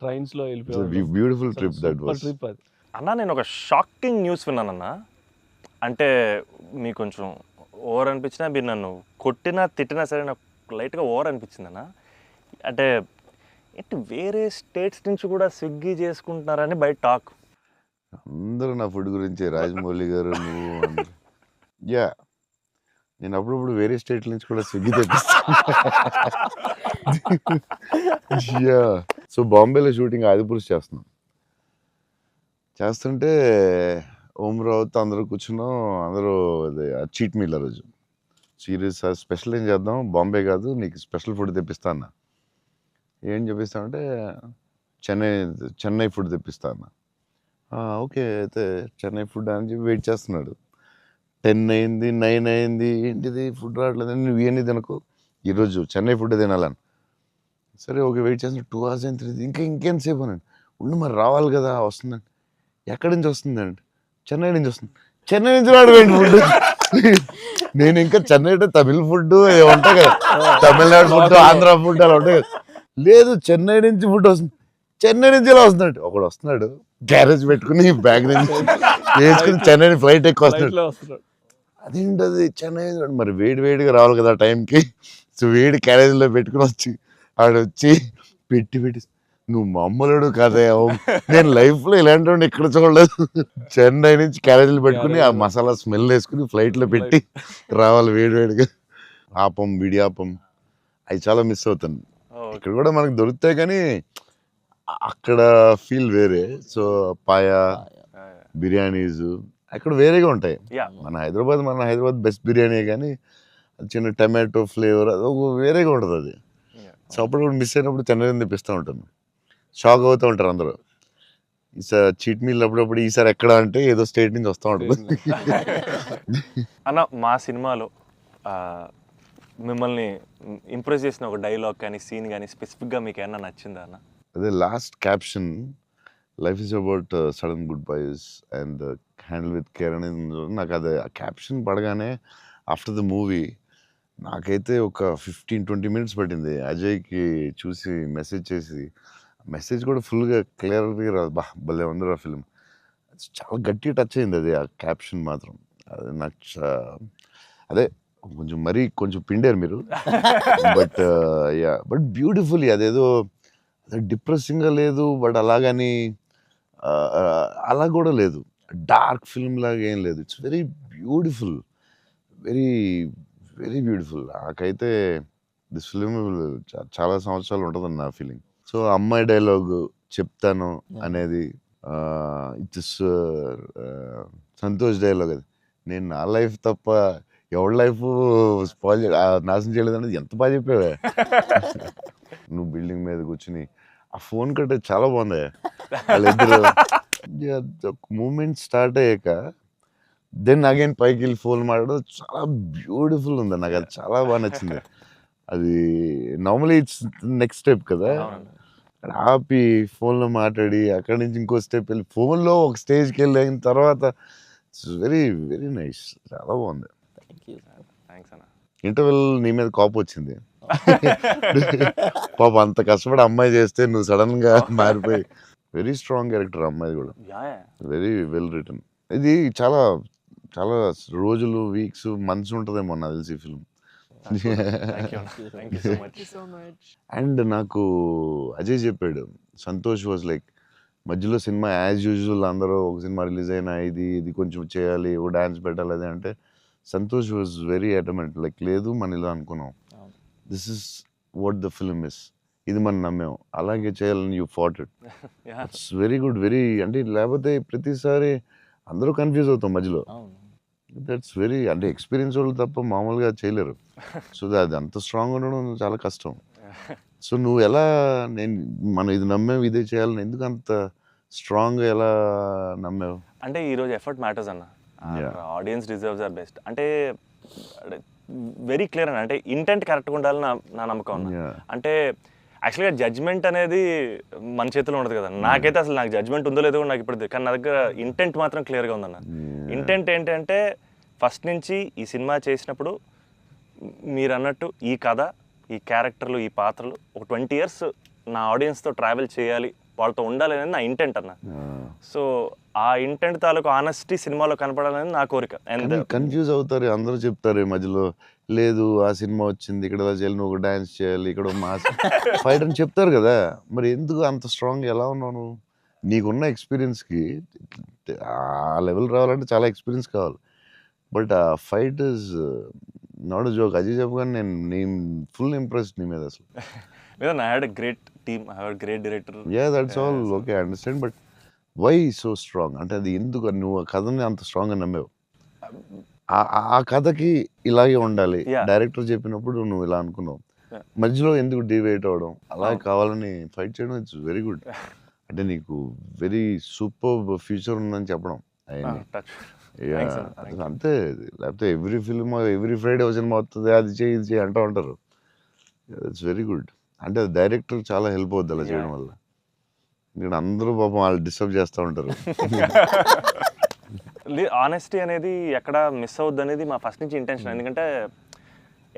ట్రైన్స్ లో వెళ్ళిపోయాం. Beautiful trip that was. Trip అది. అన్న నేను ఒక షాకింగ్ న్యూస్ విన్నానన్న. అంటే మీకు కొంచెం ఓవర్ అనిపించినా, మీరు నన్ను కొట్టినా తిట్టినా సరే నాకు లైట్గా ఓవర్ అనిపించింది అన్న. అంటే ఏంటి వేరే స్టేట్స్ నుంచి కూడా స్విగ్గీ చేసుకుంటున్నారని బయట టాక్. అందరూ నా ఫుడ్ గురించి రాజమౌళి గారు నువ్వు నేను అప్పుడప్పుడు వేరే స్టేట్ నుంచి కూడా స్విగ్గీ తెప్పిస్తాను. సో బాంబేలో షూటింగ్ ఆదిపురుష్ చేస్తుంటే ఓం రావుతో అందరూ కూర్చున్నాం. అందరూ చీట్ మీల్ ఆ రోజు సీరియస్ స్పెషల్ ఏం చేద్దాం, బాంబే కాదు నీకు స్పెషల్ ఫుడ్ తెప్పిస్తా అన్న. ఏం చెప్పిస్తామంటే చెన్నై ఫుడ్ తెప్పిస్తా అన్న. ఓకే అయితే చెన్నై ఫుడ్ అని చెప్పి వెయిట్ చేస్తున్నాడు. 10 అయింది, 9 అయింది, ఏంటిది ఫుడ్ రావట్లేదు, నువ్వు ఇవన్నీ తినకు, ఈరోజు చెన్నై ఫుడ్ తినాలని. సరే ఓకే వెయిట్ చేస్తున్నా. 2 hours అయింది, ఇంకెంతసేపు అనండి. ఉండి మరి రావాలి కదా, వస్తుందండి. ఎక్కడి నుంచి వస్తుందండి? చెన్నై నుంచి వస్తుంది. చెన్నై నుంచి రావడం ఫుడ్ నేను ఇంకా చెన్నై అంటే తమిళ ఫుడ్ ఉంటాయి కదా, తమిళనాడు ఫుడ్, ఆంధ్ర ఫుడ్ అలా ఉంటాయి కదా. లేదు చెన్నై నుంచి ఫుడ్ వస్తుంది, చెన్నై నుంచి ఇలా వస్తున్నాడు. ఒకడు వస్తున్నాడు గ్యారేజ్ పెట్టుకుని బ్యాగ్ నుంచి వేసుకుని చెన్నై ఫ్లైట్ ఎక్కువ వస్తున్నాడు. Flight లో వస్తున్నాడు. అదేంటది చెన్నై, మరి వేడి వేడిగా రావాలి కదా టైంకి. సో వేడి క్యారేజ్లో పెట్టుకుని వచ్చి ఆడొచ్చి పెట్టి నువ్వు మామూలుడు కదా, నేను లైఫ్లో ఇలాంటి వాడిని ఎక్కడ చూడలేదు. చెన్నై నుంచి క్యారేజీలు పెట్టుకుని ఆ మసాలా స్మెల్ వేసుకుని ఫ్లైట్లో పెట్టి రావాలి వేడి వేడిగా. ఆపం, విడియాపం అవి చాలా మిస్ అవుతాను. ఇక్కడ కూడా మనకు దొరుకుతాయి కానీ అక్కడ ఫీల్ వేరే. సో పాయా, బిర్యానీస్ అక్కడ వేరేగా ఉంటాయి. Yeah. మన హైదరాబాద్ బెస్ట్ బిర్యానీ, కానీ అది చిన్న టమాటో ఫ్లేవర్ అది ఒక వేరేగా ఉంటుంది అది. సో అప్పుడు మిస్ అయినప్పుడు చెన్నై తెప్పిస్తూ ఉంటాను. షాక్ అవుతూ ఉంటారు అందరూ. ఈసారి చీట్ మీల్ అప్పుడప్పుడు ఈసారి ఎక్కడ అంటే ఏదో స్టేట్ నుంచి వస్తూ ఉంటుంది. అన్న మా సినిమాలో మిమ్మల్ని ఇంప్రెస్ చేసిన ఒక డైలాగ్ కానీ సీన్ కానీ స్పెసిఫిక్గా మీకు ఏమన్నా నచ్చిందా అన్న? అదే last caption, life is about sudden goodbyes and handle with care అనేది నాకు అది ఆ క్యాప్షన్ పడగానే ఆఫ్టర్ ద మూవీ నాకైతే ఒక 15-20 మినిట్స్ పట్టింది అజయ్కి చూసి మెసేజ్ చేసి. మెసేజ్ కూడా ఫుల్గా క్లియర్గా రాదు, భలే ఉంది ఆ ఫిలిం. చాలా గట్టిగా టచ్ అయింది అది, ఆ క్యాప్షన్ మాత్రం. అది నాకు అదే కొంచెం పిండారు మీరు. బట్ బ్యూటిఫుల్లీ, అదేదో డిప్రెసింగ్గా లేదు, బట్ అలాగని అలా కూడా లేదు, డార్క్ ఫిల్మ్ లాగా ఏం లేదు. It's very beautiful, very very beautiful. నాకైతే దిస్ ఫిలిం చాలా సంవత్సరాలు ఉంటుందని నా ఫీలింగ్. సో అమ్మాయి డైలాగ్ చెప్తాను అనేది ఇట్స్ సంతోష్ డైలాగ్. అది నేను నా లైఫ్ తప్ప ఎవరి లైఫ్ స్పాయిల్ నాశనం చేయలేదు అనేది ఎంత బాగా చెప్పావే. నువ్వు బిల్డింగ్ మీద కూర్చుని ఆ ఫోన్ కట్టే చాలా బాగుంది. వాళ్ళిద్దరు మూమెంట్ స్టార్ట్ అయ్యాక దెన్ అగైన్ పైకి వెళ్ళి ఫోన్ మాట్లాడడం చాలా బ్యూటిఫుల్ ఉంది. నాకు అది చాలా బాగా నచ్చింది. అది నార్మలీ ఇట్స్ నెక్స్ట్ స్టెప్ కదా, ఆపి ఫోన్లో మాట్లాడి అక్కడి నుంచి ఇంకో స్టెప్ వెళ్ళి ఫోన్లో ఒక స్టేజ్కి వెళ్ళిన తర్వాత ఇట్స్ వెరీ వెరీ నైస్, చాలా బాగుంది. థ్యాంక్స్ అన్న. ఇంటర్వెల్ నీ మీద కోపం వచ్చింది పాప, అంత కష్టపడి అమ్మాయి చేస్తే నువ్వు సడన్ గా మారిపోయి. వెరీ స్ట్రాంగ్ క్యారెక్టర్ అమ్మాయి కూడా, వెరీ వెల్ రిటర్న్. ఇది చాలా చాలా రోజులు, వీక్స్, మంత్స్ ఉంటుందేమో నాకు తెలిసి film. Thank you so much. And నాకు అజయ్ చెప్పాడు, సంతోష్ వాజ్ లైక్ మధ్యలో సినిమా యాజ్ యూజువల్ అందరూ ఒక సినిమా రిలీజ్ అయినా ఇది కొంచెం చేయాలి, ఓ డాన్స్ పెట్టాలి అది అంటే, సంతోష్ వాజ్ వెరీ అటమెంట్, లైక్ లేదు మన ఇలా అనుకున్నాం, this is what the film is, ఇది మనం నమ్మాం, అలాగే చేయాలని you fat it. It's very good, very అంటే లేకపోతే ప్రతిసారి అందరూ కన్ఫ్యూజ్ అవుతాం మధ్యలో. దట్స్ వెరీ అంటే ఎక్స్పీరియన్స్ వాళ్ళు తప్ప మామూలుగా చేయలేరు. సో అది అంత స్ట్రాంగ్ ఉండడం చాలా కష్టం. సో నువ్వు ఎలా మనం ఇది నమ్మావు ఇదే చేయాలని ఎందుకు అంత స్ట్రాంగ్గా ఎలా నమ్మావు? అంటే ఈరోజు ఎఫర్ట్ మ్యాటర్స్ అన్న, ఆడియన్స్ డిజర్వ్స్ ఆర్ బెస్ట్ అంటే వెరీ క్లియర్ అన్న. అంటే ఇంటెంట్ కరెక్ట్గా ఉండాలని నా నమ్మకం అన్న. అంటే యాక్చువల్గా జడ్జ్మెంట్ అనేది మన చేతిలో ఉండదు కదా. నాకైతే అసలు నాకు జడ్జ్మెంట్ ఉందో లేదో నాకు ఇప్పుడు, కానీ నా దగ్గర ఇంటెంట్ మాత్రం క్లియర్గా ఉందన్న. ఇంటెంట్ ఏంటంటే ఫస్ట్ నుంచి ఈ సినిమా చేసినప్పుడు మీరు అన్నట్టు ఈ కథ, ఈ క్యారెక్టర్లు, ఈ పాత్రలు ఒక 20 years నా ఆడియన్స్తో ట్రావెల్ చేయాలి, వాళ్ళతో ఉండాలి అనేది నా ఇంటెంట్ అన్న. సో ఆ ఇంటెంట్ తాలూకు ఆనెస్టీ సినిమాలో కనపడాలని నా కోరిక. అండ్ కన్ఫ్యూజ్ అవుతారు అందరూ, చెప్తారు ఈ మధ్యలో లేదు ఆ సినిమా వచ్చింది ఇక్కడ ఎలా చేయాలి, నువ్వు ఒక డాన్స్ చేయాలి, ఇక్కడ మాస్ ఫైట్ అని చెప్తారు కదా. మరి ఎందుకు అంత స్ట్రాంగ్ ఎలా ఉన్నావు నువ్వు? నీకున్న ఎక్స్పీరియన్స్కి ఆ లెవెల్ రావాలంటే చాలా ఎక్స్పీరియన్స్ కావాలి. బట్ ఆ fight is not joke. Ajay చెప్పగానే నేను ఫుల్ ఇంప్రెస్ నీ మీద అసలు. లేదా I had a great team, I had great director. Yeah that's all okay, I understand. But why so strong అంటే అది ఎందుకు నువ్వు ఆ కథని అంత స్ట్రాంగ్గా నమ్మావు? ఆ కథకి ఇలాగే ఉండాలి, డైరెక్టర్ చెప్పినప్పుడు నువ్వు ఇలా అనుకున్నావు, మధ్యలో ఎందుకు డివైట్ అవడం, అలా కావాలని ఫైట్ చేయడం ఇట్స్ వెరీ గుడ్. అంటే నీకు వెరీ సూపర్ ఫ్యూచర్ ఉందని చెప్పడం అంతే. లేకపోతే every film every Friday cinema వస్తుంది, అది చేయి ఇది చేయి అంటూ ఉంటారు. It's very good. అంటే డైరెక్టర్ చాలా హెల్ప్ అవుద్ది అలా చేయడం వల్ల. ఇక్కడ అందరూ పాపం వాళ్ళు డిస్టర్బ్ చేస్తూ ఉంటారు. ఆనెస్టీ అనేది ఎక్కడ మిస్ అవుద్ది అనేది మా ఫస్ట్ నుంచి ఇంటెన్షన్. ఎందుకంటే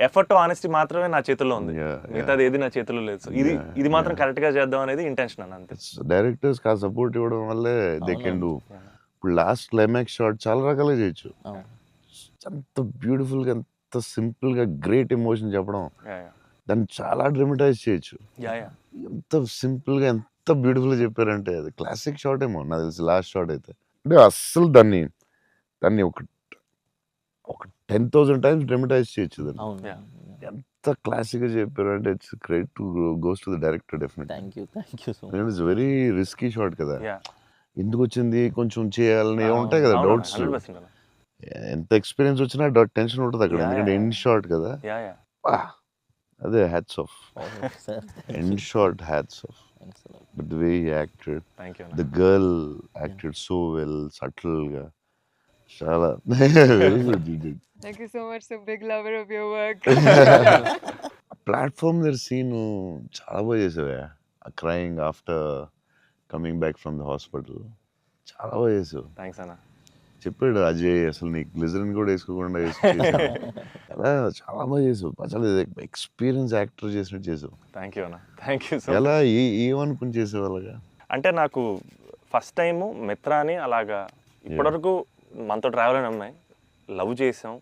ఎఫర్ట్ ఆనెస్టీ మాత్రమే నా చేతుల్లో ఉంది, మిగతాది ఏది నా చేతుల్లో లేదు. సో ఇది మాత్రం కరెక్ట్గా చేద్దాం అనేది ఇంటెన్షన్ అన్న, అంతే. డైరెక్టర్స్ కా సపోర్ట్ ఇవ్వడం వల్లే దే కెన్ డూ. ఇప్పుడు లాస్ట్ క్లైమాక్స్ షాట్ చాలా రకాలుగా చేయొచ్చు. అంత బ్యూటిఫుల్గా, అంత సింపుల్గా గ్రేట్ ఎమోషన్ చెప్పడం, దాన్ని చాలా డ్రమటైజ్ చేయొచ్చు. ఎంత సింపుల్గా, ఎంత బ్యూటిఫుల్గా చెప్పారంటే అది క్లాసిక్ షాట్ ఏమో నాకు తెలిసి లాస్ట్ షాట్ అయితే. అంటే అస్సలు దాన్ని ఒక 10,000 టైమ్స్ డ్రమటైజ్ చేయొచ్చు దాన్ని. ఎంత క్లాసిక్గా చెప్పారు అంటే it's credit to goes to the director definitely. Thank you so much. It's very risky shot కదా, ఎందుకు వచ్చింది కొంచెం చేయాలని ఉంటాయి కదా డౌట్స్. ఎంత ఎక్స్పీరియన్స్ వచ్చినా టెన్షన్ ఉంటుంది అక్కడ, ఎందుకంటే ఎండ్ షాట్ కదా. అదే hats off, end shot hats off. But the way he acted, the girl acted so well, సటిల్గా, చాలా very good. Thank you so much, so big lover of your work. Platform దగ్గర scene చాలా బాగా చేసావే, crying after coming back from the hospital, చాలా బాగా చేసావు. Thanks అన్న. చెప్పాడు అజయ్, అసలు నీకు గ్లిజరిన్ కూడా వేసుకోకుండా అలా చాలా బాగా చేసావు. అసలు ఎక్స్పీరియన్స్ యాక్టర్ చేసినట్టు చేసావు. థ్యాంక్ యూ అన్న, థ్యాంక్ యూ సో. ఎలా ఏమనుకుని చేసావు అలాగా? అంటే నాకు ఫస్ట్ టైము మిత్రాని అలాగా ఇప్పటివరకు మనతో ట్రావెల్ అయిన అమ్మాయి లవ్ చేసాం,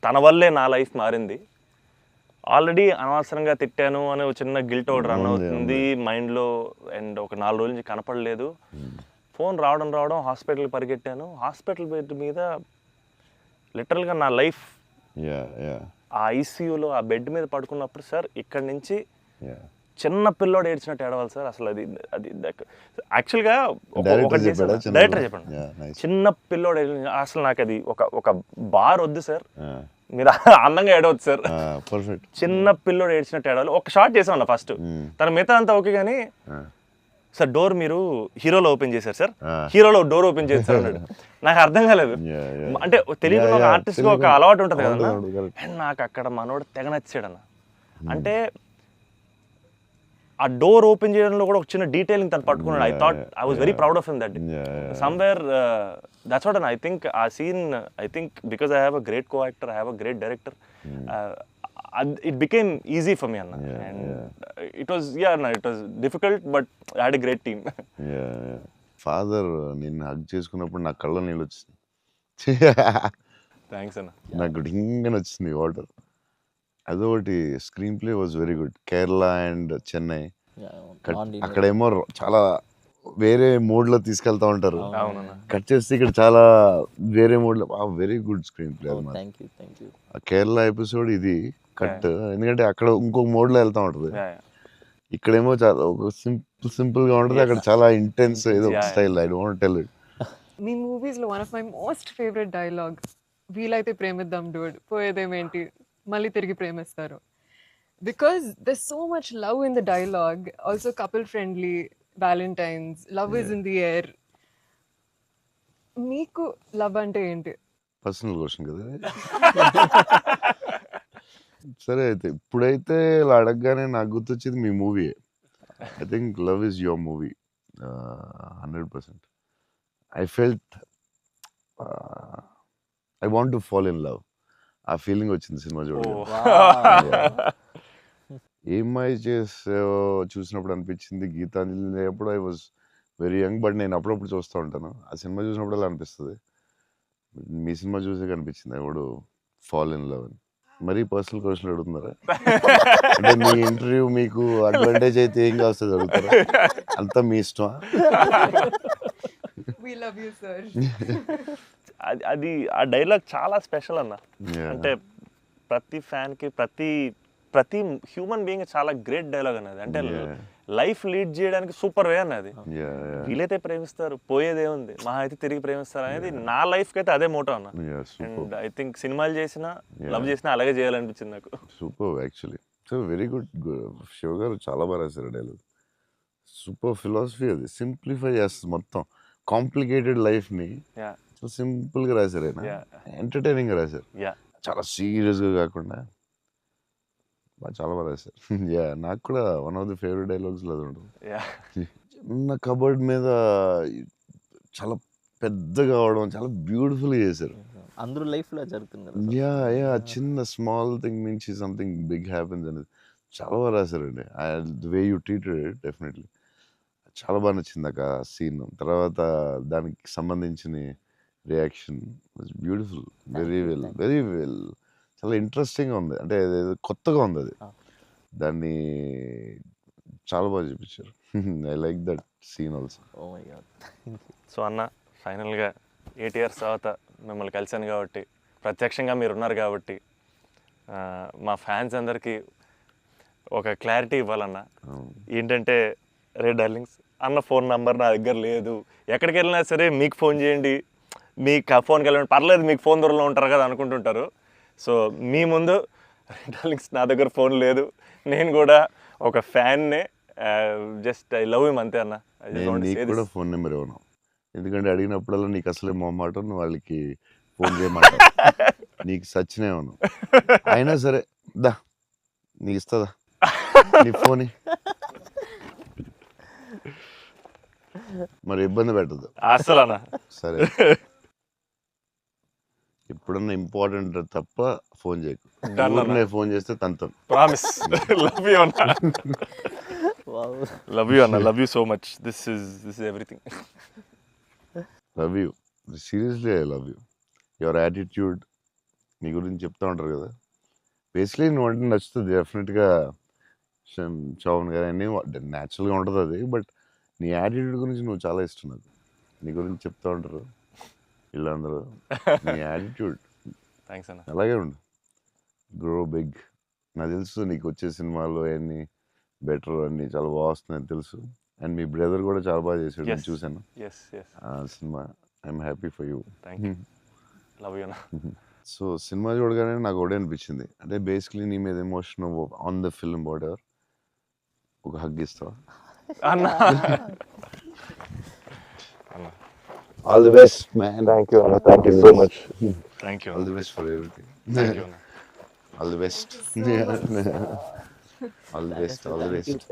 తన వల్లే నా లైఫ్ మారింది. ఆల్రెడీ అనవసరంగా తిట్టాను అనే ఒక చిన్న గిల్ట్ ఒకటి రన్ అవుతుంది మైండ్లో. అండ్ ఒక 4 రోజుల నుంచి కనపడలేదు. ఫోన్ రావడం హాస్పిటల్కి పరిగెట్టాను. హాస్పిటల్ బెడ్ మీద లిటరల్గా నా లైఫ్ ఆ ఐసీయూలో ఆ బెడ్ మీద పడుకున్నప్పుడు, సార్ ఇక్కడి నుంచి చిన్న పిల్లోడు ఏడ్చినట్టు ఏడవాలి సార్. అసలు అది యాక్చువల్గా డైరెక్టర్ చెప్పండి, చిన్న పిల్లోడు అసలు నాకు అది ఒక బార్ వద్దు సార్, మీరు అందంగా ఏడవద్దు సార్, చిన్న పిల్లోడు ఏడ్చినట్టు ఏడవాలి. ఒక షాట్ చేసామన్న ఫస్ట్, తన మిగతా అంతా ఓకే కానీ సార్ డోర్ మీరు హీరోలో ఓపెన్ చేశారు సార్, హీరోలో డోర్ ఓపెన్ చేశారు అన్నాడు. నాకు అర్థం కాలేదు. అంటే తెలియకుండా ఒక ఆర్టిస్ట్గా ఒక అలవాటు ఉంటుంది కదన్నా. అండ్ నాకు అక్కడ మనోడు తెగ నచ్చాడు అన్న. అంటే ఆ డోర్ ఓపెన్ చేయడంలో కూడా ఒక చిన్న డీటెయిలింగ్ తను పట్టుకున్నాడు. I was very proud of him that somewhere. That's what I think ఆ scene, I think because I have a great co actor, I have a great director, it became easy for me anna. And it was difficult but I had a great team. Father నిన్ను hug చేసుకున్నప్పుడు నా కళ్ళ నీళ్ళు వచ్చింది. Thanks అన్న. నాకు డింగని వచ్చింది water. అదొకటి screen play was very good. Kerala and Chennai అక్కడేమో చాలా వేరే మోడ్లో తీసుకెళ్తా ఉంటారు, కట్ చేస్తే ఇక్కడ చాలా వేరే మోడ్లో. వెరీ గుడ్ స్క్రీన్ ప్లే అన్నమాట. కేరళ ఎపిసోడ్ ఇది కట్, ఎందుకంటే అక్కడ ఇంకొక మోడ్లో వెళ్తా ఉంటుంది, ఇక్కడేమో చాలా ఒక సింపుల్గా ఉంటుంది, అక్కడ చాలా ఇంటెన్స్ ఏదో style. I don't tell it. మీ మూవీస్లో one of my most favourite dialogue, వీలైతే ప్రేమిద్దాం డూడ్, పోయేదేమేంటి మళ్ళీ తిరిగి ప్రేమిస్తారు. Because there so much love in the dialogue, also couple friendly, Valentine's, love is in the air. మీకు లవ్ అంటే ఏంటి? పర్సనల్ క్వశ్చన్ కదా. సరే అయితే ఇప్పుడైతే ఇలా అడగగానే నాకు గుర్తొచ్చింది మీ movie. I think love is your movie 100%. I felt I want to fall in love. ఆ ఫీలింగ్ వచ్చింది సినిమా చూడగా. ఏమై చేసావో చూసినప్పుడు అనిపించింది. గీతాంజలి అప్పుడు I was very young, but నేను అప్పుడప్పుడు చూస్తూ ఉంటాను. ఆ సినిమా చూసినప్పుడు అలా అనిపిస్తుంది. మీ సినిమా చూసే కనిపించింది I would fall in love అని. మరీ పర్సనల్ క్వశ్చన్ అడుగుతున్నారా? అంటే మీ ఇంటర్వ్యూ మీకు అడ్వాంటేజ్ అయితే ఏం కావస్తుంది అడుగుతారా? అంతా మీ ఇష్టమా? అది ఆ డైలాగ్ చాలా స్పెషల్ అన్న. అంటే ప్రతి ఫ్యాన్కి, ప్రతి హ్యూమన్ బీయింగ్ చాలా గ్రేట్ డైలాగ్ అన్నది. అంటే లైఫ్ లీడ్ చేయడానికి సూపర్ వే అన్నది. వీలైతే ప్రేమిస్తారు, పోయేదేముంది, మహా అయితే తిరిగి ప్రేమిస్తారు అనేది నా లైఫ్కి అయితే అదే మోటో అన్న. అండ్ ఐ థింక్ సినిమాలు చేసినా లవ్ చేసినా అలాగే చేయాలనిపించింది నాకు. Super actually. So very good. Shiva గారు చాలా బాగా రాశారు డైలాగ్. సూపర్ ఫిలాసఫీ అది. సింప్లిఫై చేస్తుంది మొత్తం కాంప్లికేటెడ్ లైఫ్ని సింపుల్గా రాశారు. ఆయన ఎంటర్టైనింగ్గా రాశారు, చాలా సీరియస్గా కాకుండా చాలా బాగా రాశారు. నాకు కూడా one of the favourite dialogues అది ఉంటుంది. చిన్న కబర్డ్ మీద చాలా పెద్దగా అవడం చాలా బ్యూటిఫుల్గా చేశారు. అందరూ లైఫ్లో జరుగుతుంది కదా. యా యా చిన్న స్మాల్ థింగ్ నుంచి సంథింగ్ బిగ్ హ్యాపెన్స్ అనేది చాలా బాగా రాశారండి. The way you treated it definitely చాలా బాగా నచ్చింది ఆ సీన్. తర్వాత దానికి సంబంధించిన reaction was beautiful, very well చాలా ఇంట్రెస్టింగ్గా ఉంది. అంటే అదేదో కొత్తగా ఉంది అది. దాన్ని చాలా బాగా చూపించారు. I like that scene also. Oh my God. So అన్న ఫైనల్గా 8 years తర్వాత మిమ్మల్ని కలిశాను కాబట్టి, ప్రత్యక్షంగా మీరు ఉన్నారు కాబట్టి, మా ఫ్యాన్స్ అందరికీ ఒక క్లారిటీ ఇవ్వాలన్న. ఏంటంటే, రే డార్లింగ్స్ అన్న ఫోన్ నంబర్ నా దగ్గర లేదు, ఎక్కడికి వెళ్ళినా సరే మీకు ఫోన్ చేయండి, మీకు ఫోన్కి వెళ్ళండి, పర్లేదు మీకు ఫోన్ దూరంలో ఉంటారు కదా అనుకుంటుంటారు. సో మీ ముందు రే డార్లింగ్స్ నా దగ్గర ఫోన్ లేదు, నేను కూడా ఒక ఫ్యాన్నే, జస్ట్ ఐ లవ్ హిమ్ అంతే అన్న. నేను నీకు కూడా ఫోన్ నెంబర్ ఇవ్వను, ఎందుకంటే అడిగినప్పుడల్లా నీకు అసలే మొహమాటం, నువ్వు వాళ్ళకి ఫోన్ చేయమంటావు. నీకు సచ్చినే ఇవ్వను. అయినా సరే దా నీకు ఇస్తుందా నీ ఫోన్, మరి ఇబ్బంది పెట్టదు అసలు అన్న. సరే ఎప్పుడన్నా ఇంపార్టెంట్ తప్ప ఫోన్ చేయకు. నేను ఫోన్ చేస్తే తంతాను. ప్రామిస్. లవ్ యూ అన్న. వావ్. లవ్ యూ అన్న, love you so much. This is everything. Love you, seriously I love you. Your attitude, నీ గురించి చెప్తా ఉంటారు కదా, బేసిక్లీ నువ్వు అంటే నచ్చుతుంది డెఫినెట్గా. చౌన్ గారు అన్నీ న్యాచురల్గా ఉంటుంది అది, బట్ నీ యాటిట్యూడ్ గురించి నువ్వు చాలా ఇష్టం నాకు. నీ గురించి చెప్తా ఉంటారు వీళ్ళందరూ, నీ యాటిట్యూడ్ థ్యాంక్స్ అన్న. అలాగే ఉండు, గ్రో బిగ్. నాకు తెలుసు నీకు వచ్చే సినిమాలు అన్నీ బెటర్ అన్నీ చాలా బాగా వస్తున్నాయని తెలుసు. అండ్ మీ బ్రదర్ కూడా చాలా బాగా చేశాడు, నేను చూశాను ఎస్ ఎస్. ఆ సినిమా. I'm happy for you. Thank you. Love you అన్న. సో సినిమా చూడగానే నాకు ఒకటే అనిపించింది, అంటే బేసిక్లీ నీ మీద emotion on the film whatever, ఒక హగ్ ఇస్తావా అన్న. All the best man. Thank you అన్న, thank you so much. Thank you all the best for everything. Thank you అన్న. All the best. All the best.